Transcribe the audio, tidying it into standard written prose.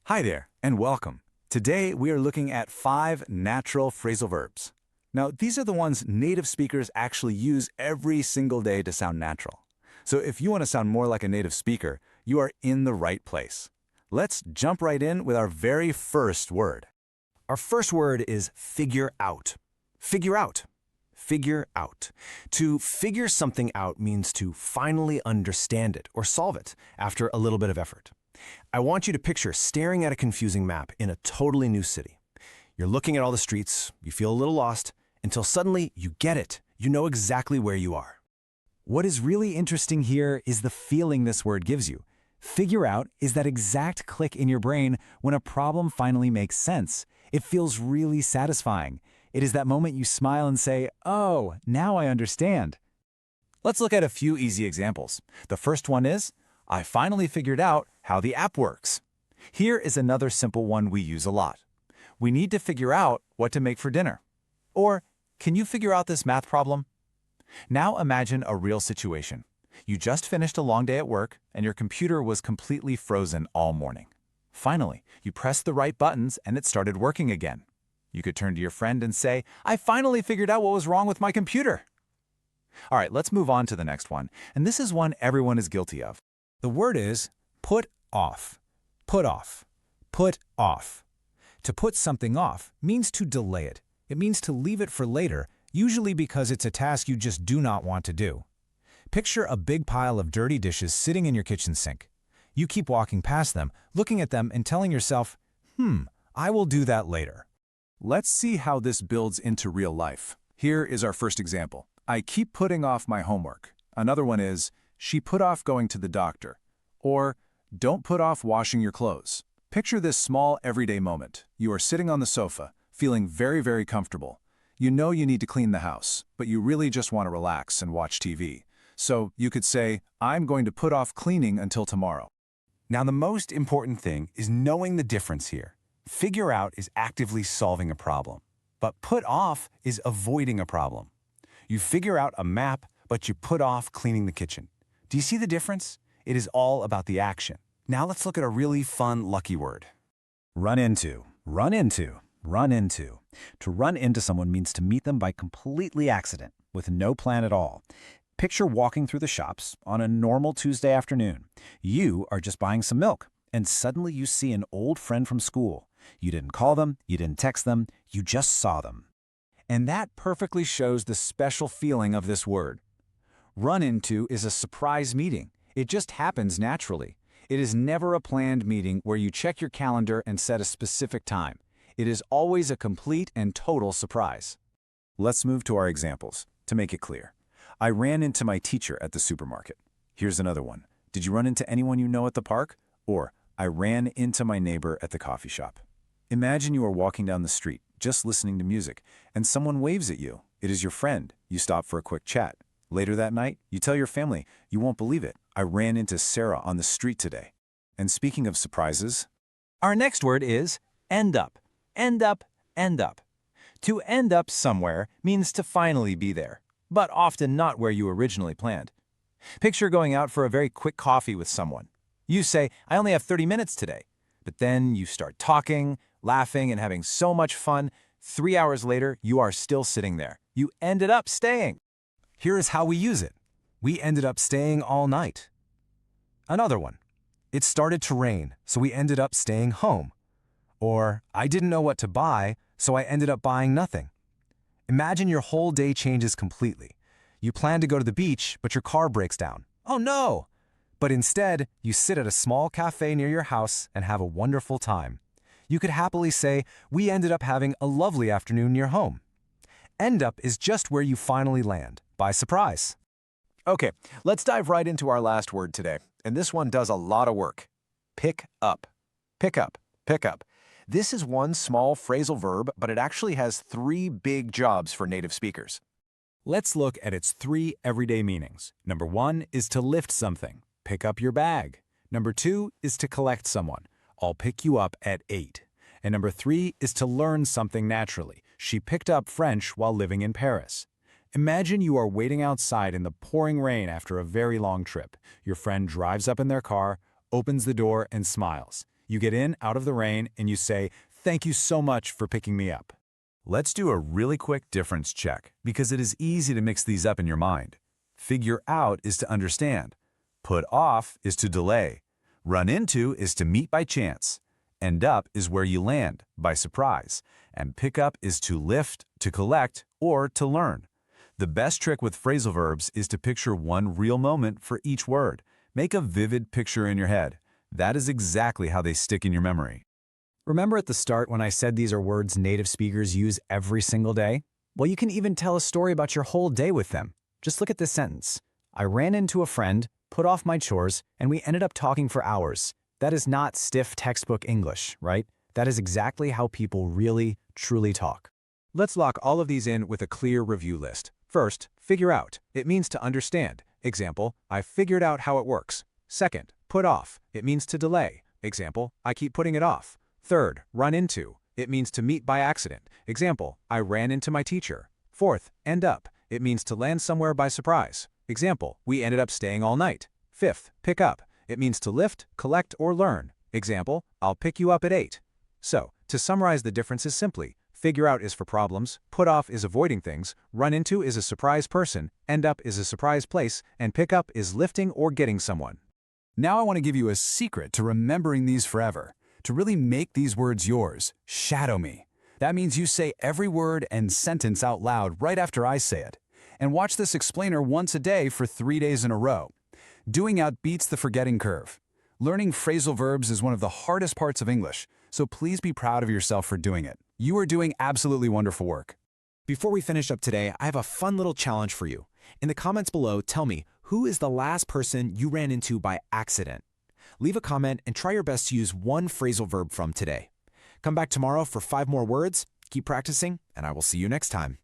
Hi there, and welcome. Today, we are looking at 5 natural phrasal verbs. Now, these are the ones native speakers actually use every single day to sound natural. So if you want to sound more like a native speaker, you are in the right place. Let's jump right in with our very first word. Our first word is figure out. Figure out. Figure out. To figure something out means to finally understand it or solve it after a little bit of effort. I want you to picture staring at a confusing map in a totally new city. You're looking at all the streets, you feel a little lost, until suddenly you get it. You know exactly where you are. What is really interesting here is the feeling this word gives you. Figure out is that exact click in your brain when a problem finally makes sense. It feels really satisfying. It is that moment you smile and say, "Oh, now I understand." Let's look at a few easy examples. The first one is, I finally figured out how the app works. Here is another simple one we use a lot. We need to figure out what to make for dinner. Or, can you figure out this math problem? Now imagine a real situation. You just finished a long day at work, and your computer was completely frozen all morning. Finally, you pressed the right buttons and it started working again. You could turn to your friend and say, "I finally figured out what was wrong with my computer." All right, let's move on to the next one, and this is one everyone is guilty of. The word is put off. Put off. Put off. To put something off means to delay it. It means to leave it for later, usually because it's a task you just do not want to do. Picture a big pile of dirty dishes sitting in your kitchen sink. You keep walking past them, looking at them and telling yourself, I will do that later. Let's see how this builds into real life. Here is our first example. I keep putting off my homework. Another one is, she put off going to the doctor. Or, don't put off washing your clothes. Picture this small everyday moment. You are sitting on the sofa, feeling very, very comfortable. You know you need to clean the house, but you really just want to relax and watch TV. So you could say, I'm going to put off cleaning until tomorrow. Now, the most important thing is knowing the difference here. Figure out is actively solving a problem, but put off is avoiding a problem. You figure out a map, but you put off cleaning the kitchen. Do you see the difference? It is all about the action. Now let's look at a really fun, lucky word. Run into, run into, run into. To run into someone means to meet them by completely accident, with no plan at all. Picture walking through the shops on a normal Tuesday afternoon. You are just buying some milk, and suddenly you see an old friend from school. You didn't call them, you didn't text them, you just saw them. And that perfectly shows the special feeling of this word. Run into is a surprise meeting. It just happens naturally. It is never a planned meeting where you check your calendar and set a specific time. It is always a complete and total surprise. Let's move to our examples to make it clear. I ran into my teacher at the supermarket. Here's another one. Did you run into anyone you know at the park? Or, I ran into my neighbor at the coffee shop. Imagine you are walking down the street, just listening to music, and someone waves at you. It is your friend. You stop for a quick chat. Later that night, you tell your family, you won't believe it. I ran into Sarah on the street today. And speaking of surprises, our next word is end up. End up, end up. To end up somewhere means to finally be there, but often not where you originally planned. Picture going out for a very quick coffee with someone. You say, I only have 30 minutes today. But then you start talking, laughing, and having so much fun. 3 hours later, you are still sitting there. You ended up staying. Here is how we use it. We ended up staying all night. Another one. It started to rain, so we ended up staying home. Or, I didn't know what to buy, so I ended up buying nothing. Imagine your whole day changes completely. You plan to go to the beach, but your car breaks down. Oh no! But instead, you sit at a small cafe near your house and have a wonderful time. You could happily say, we ended up having a lovely afternoon near home. End up is just where you finally land, by surprise. Okay, let's dive right into our last word today, and this one does a lot of work. Pick up. Pick up. Pick up. This is one small phrasal verb, but it actually has 3 big jobs for native speakers. Let's look at its 3 everyday meanings. Number 1 is to lift something. Pick up your bag. Number 2 is to collect someone. I'll pick you up at 8. And number 3 is to learn something naturally. She picked up French while living in Paris. Imagine you are waiting outside in the pouring rain after a very long trip. Your friend drives up in their car, opens the door, and smiles. You get in, out of the rain, and you say, "Thank you so much for picking me up." Let's do a really quick difference check, because it is easy to mix these up in your mind. Figure out is to understand. Put off is to delay. Run into is to meet by chance. End up is where you land, by surprise. And pick up is to lift, to collect, or to learn. The best trick with phrasal verbs is to picture one real moment for each word. Make a vivid picture in your head. That is exactly how they stick in your memory. Remember at the start when I said these are words native speakers use every single day? Well, you can even tell a story about your whole day with them. Just look at this sentence. I ran into a friend, put off my chores, and we ended up talking for hours. That is not stiff textbook English, right? That is exactly how people really, truly talk. Let's lock all of these in with a clear review list. First, figure out. It means to understand. Example, I figured out how it works. Second, put off. It means to delay. Example, I keep putting it off. Third, run into. It means to meet by accident. Example, I ran into my teacher. Fourth, end up. It means to land somewhere by surprise. Example, we ended up staying all night. Fifth, pick up. It means to lift, collect, or learn. Example, I'll pick you up at 8. So, to summarize the differences simply, figure out is for problems, put off is avoiding things, run into is a surprise person, end up is a surprise place, and pick up is lifting or getting someone. Now I want to give you a secret to remembering these forever. To really make these words yours, shadow me. That means you say every word and sentence out loud right after I say it. And watch this explainer once a day for 3 days in a row. Doing out beats the forgetting curve. Learning phrasal verbs is one of the hardest parts of English, so please be proud of yourself for doing it. You are doing absolutely wonderful work. Before we finish up today, I have a fun little challenge for you. In the comments below, tell me, who is the last person you ran into by accident? Leave a comment and try your best to use one phrasal verb from today. Come back tomorrow for 5 more words, keep practicing, and I will see you next time.